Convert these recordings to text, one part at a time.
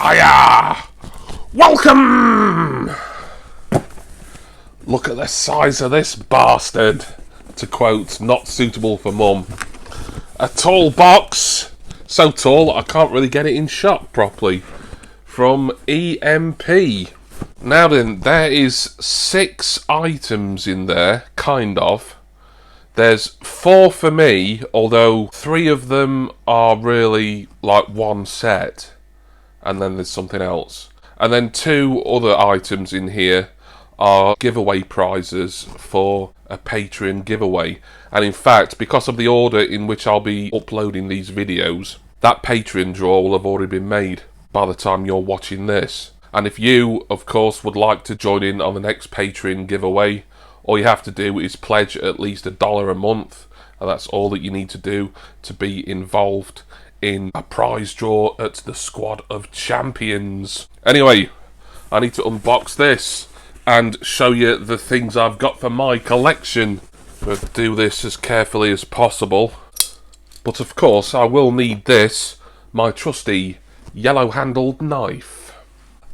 Hiya! Welcome! Look at the size of this bastard. To quote, not suitable for mum. A tall box. So tall I can't really get it in shot properly. From EMP. Now then, there is 6 items in there, kind of. There's 4 for me, although 3 of them are really like one set. And then there's something else. And then 2 other items in here are giveaway prizes for a Patreon giveaway. And in fact, because of the order in which I'll be uploading these videos, that Patreon draw will have already been made by the time you're watching this. And if you, of course, would like to join in on the next Patreon giveaway, all you have to do is pledge at least $1 a month, and that's all that you need to do to be involved in a prize draw at the Squad of Champions. Anyway, I need to unbox this and show you the things I've got for my collection. I'll do this as carefully as possible. But of course, I will need this, my trusty yellow-handled knife.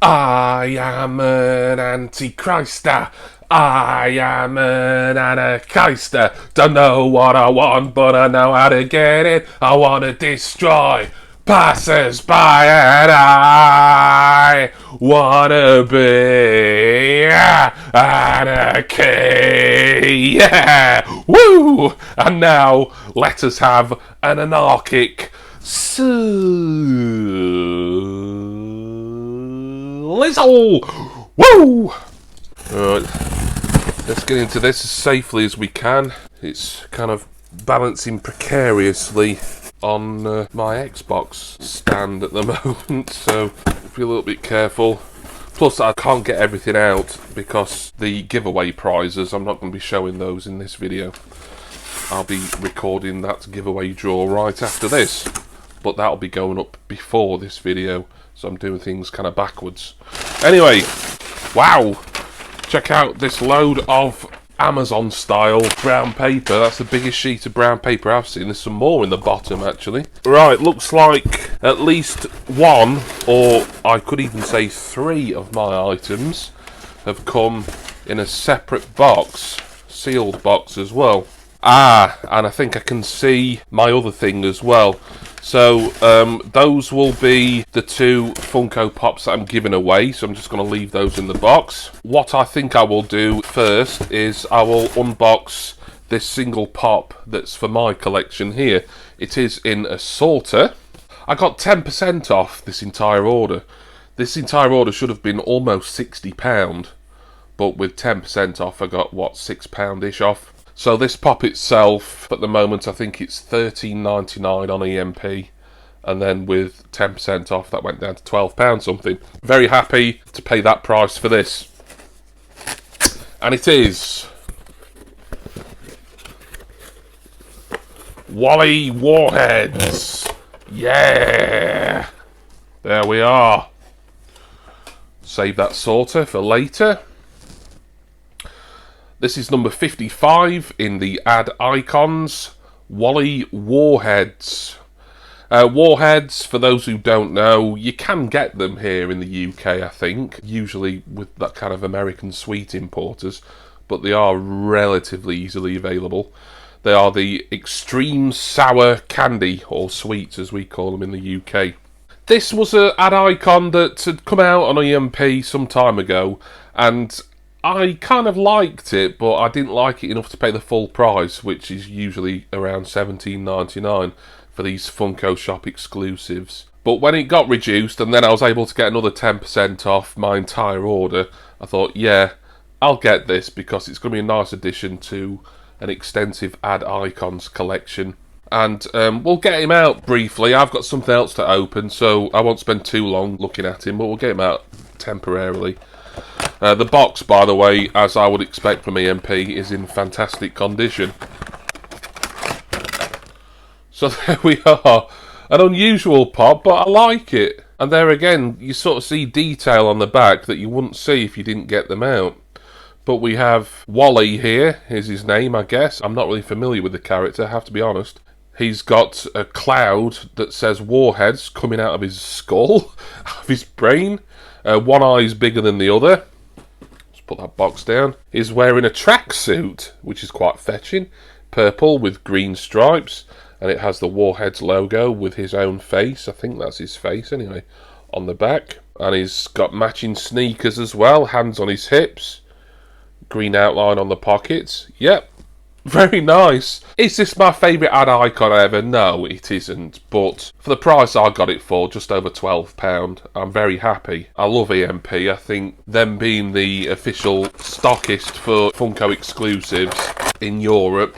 I am an antichrister. I am an anarchister. Don't know what I want, but I know how to get it. I want to destroy passers-by, and I want to be anarchy. Yeah! Woo! And now, let us have an anarchic Lizzle! Woo! Alright, let's get into this as safely as we can. It's kind of balancing precariously on my Xbox stand at the moment, so be a little bit careful. Plus, I can't get everything out because the giveaway prizes, I'm not going to be showing those in this video. I'll be recording that giveaway draw right after this, but that'll be going up before this video, so I'm doing things kind of backwards. Anyway, wow! Check out this load of Amazon-style brown paper. That's the biggest sheet of brown paper I've seen. There's some more in the bottom, actually. Right, looks like at least 1, or I could even say 3 of my items have come in a separate box, sealed box as well. Ah, and I think I can see my other thing as well. So, those will be the 2 Funko Pops that I'm giving away, so I'm just going to leave those in the box. What I think I will do first is I will unbox this single pop that's for my collection here. It is in a sorter. I got 10% off this entire order. This entire order should have been almost £60, but with 10% off I got, what, £6-ish off. So this pop itself, at the moment, I think it's $13.99 on EMP. And then with 10% off, that went down to £12 something. Very happy to pay that price for this. And it is Wally Warheads. Yeah! There we are. Save that sorter for later. This is number 55 in the Add Icons, Wally Warheads. Warheads, for those who don't know, you can get them here in the UK, I think, usually with that kind of American sweet importers, but they are relatively easily available. They are the extreme sour candy, or sweets as we call them in the UK. This was an Add Icon that had come out on EMP some time ago, and I kind of liked it, but I didn't like it enough to pay the full price, which is usually around $17.99 for these Funko Shop exclusives. But when it got reduced, and then I was able to get another 10% off my entire order, I thought, yeah, I'll get this because it's going to be a nice addition to an extensive Add Icons collection. And we'll get him out briefly. I've got something else to open, so I won't spend too long looking at him, but we'll get him out temporarily. The box, by the way, as I would expect from EMP, is in fantastic condition. So there we are. An unusual pop, but I like it. And there again, you sort of see detail on the back that you wouldn't see if you didn't get them out. But we have Wally here, is his name, I guess. I'm not really familiar with the character, I have to be honest. He's got a cloud that says Warheads coming out of his skull, of his brain. One eye is bigger than the other. Let's put that box down. He's wearing a tracksuit, which is quite fetching. Purple with green stripes. And it has the Warheads logo with his own face. I think that's his face anyway, on the back. And he's got matching sneakers as well. Hands on his hips. Green outline on the pockets. Yep. Very nice. Is this my favourite ad icon ever? No, it isn't. But for the price I got it for, just over £12, I'm very happy. I love EMP. I think them being the official stockist for Funko exclusives in Europe,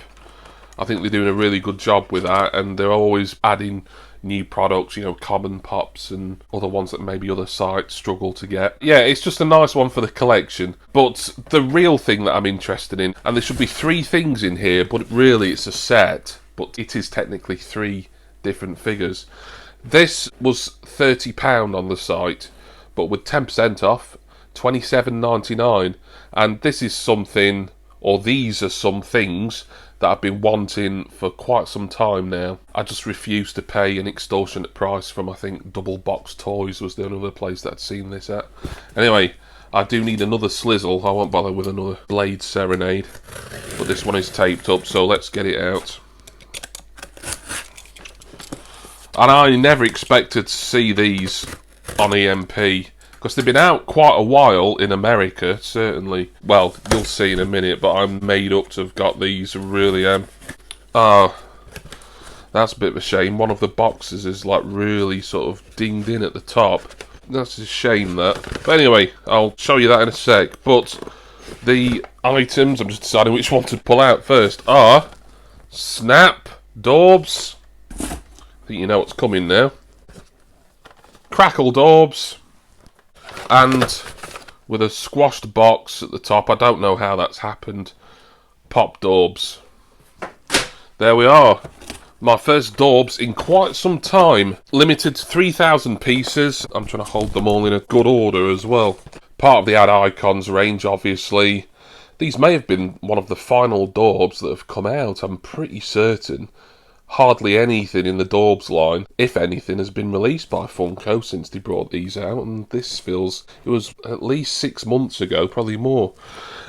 I think they're doing a really good job with that, and they're always adding new products, you know, common pops and other ones that maybe other sites struggle to get. Yeah, it's just a nice one for the collection. But the real thing that I'm interested in, and there should be 3 things in here, but really it's a set, but it is technically 3 different figures. This was £30 on the site, but with 10% off, £27.99. And this is something, or these are some things that I've been wanting for quite some time now. I just refuse to pay an extortionate price from, I think, Double Box Toys was the only other place that I'd seen this at. Anyway, I do need another Slizzle. I won't bother with another Blade Serenade. But this one is taped up, so let's get it out. And I never expected to see these on EMP, because they've been out quite a while in America, certainly. Well, you'll see in a minute, but I'm made up to have got these, I really am. Oh, that's a bit of a shame. One of the boxes is like really sort of dinged in at the top. That's a shame, that. But anyway, I'll show you that in a sec. But the items, I'm just deciding which one to pull out first, are Snap, Daubs. I think you know what's coming now. Crackle Daubs. And with a squashed box at the top, I don't know how that's happened, Pop Daubs. There we are. My first Daubs in quite some time. Limited to 3,000 pieces. I'm trying to hold them all in a good order as well. Part of the Ad Icons range, obviously. These may have been one of the final Daubs that have come out, I'm pretty certain. Hardly anything in the Daubs line, if anything, has been released by Funko since they brought these out, and this feels, it was at least 6 months ago, probably more.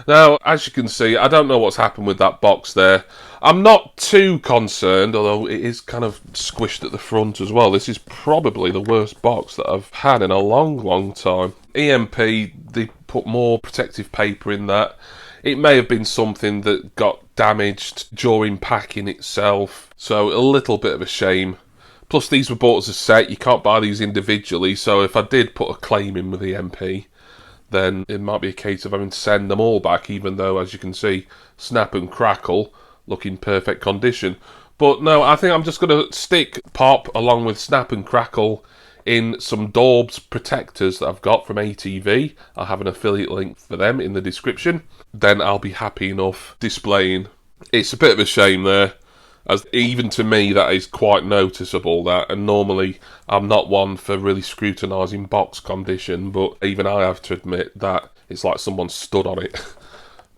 Now, as you can see, I don't know what's happened with that box there. I'm not too concerned, although it is kind of squished at the front as well. This is probably the worst box that I've had in a long, long time. EMP, they put more protective paper in that. It may have been something that got damaged during packing itself, so a little bit of a shame. Plus, these were bought as a set. You can't buy these individually, so if I did put a claim in with EMP, then it might be a case of having to send them all back, even though, as you can see, Snap and Crackle look in perfect condition. But no, I think I'm just going to stick Pop along with Snap and Crackle in some Daubs protectors that I've got from ATV. I'll have an affiliate link for them in the description. Then I'll be happy enough displaying. It's a bit of a shame there, as even to me that is quite noticeable, that, and normally I'm not one for really scrutinising box condition, but even I have to admit that it's like someone stood on it.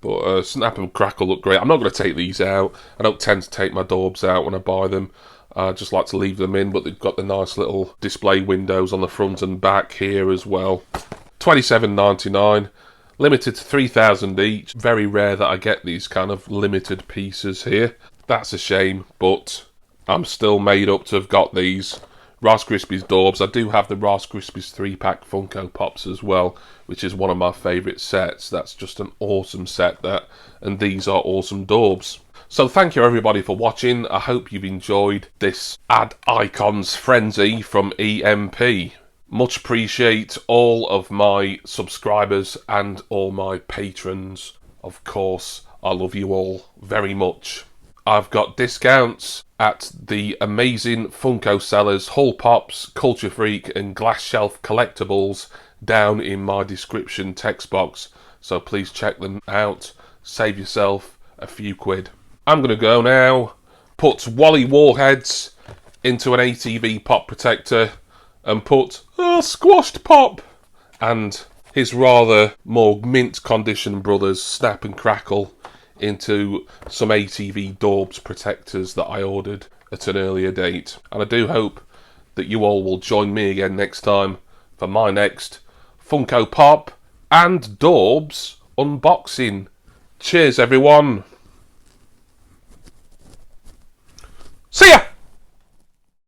But Snap and Crackle look great. I'm not going to take these out. I don't tend to take my Daubs out when I buy them. I just like to leave them in, but they've got the nice little display windows on the front and back here as well. £27.99, limited to 3,000 each. Very rare that I get these kind of limited pieces here. That's a shame, but I'm still made up to have got these. Rice Krispies Daubs. I do have the Rice Krispies 3-pack Funko Pops as well, which is one of my favourite sets. That's just an awesome set, that. And these are awesome Daubs. So thank you everybody for watching. I hope you've enjoyed this Ad Icons frenzy from EMP. Much appreciate all of my subscribers and all my patrons. Of course, I love you all very much. I've got discounts at the amazing Funko sellers Hull Pops, Culture Freak and Glass Shelf Collectibles down in my description text box. So please check them out. Save yourself a few quid. I'm going to go now, put Wally Warheads into an ATV pop protector and put Squashed Pop and his rather more mint condition brothers Snap and Crackle into some ATV Daubs protectors that I ordered at an earlier date. And I do hope that you all will join me again next time for my next Funko Pop and Dorbs unboxing. Cheers, everyone. See ya!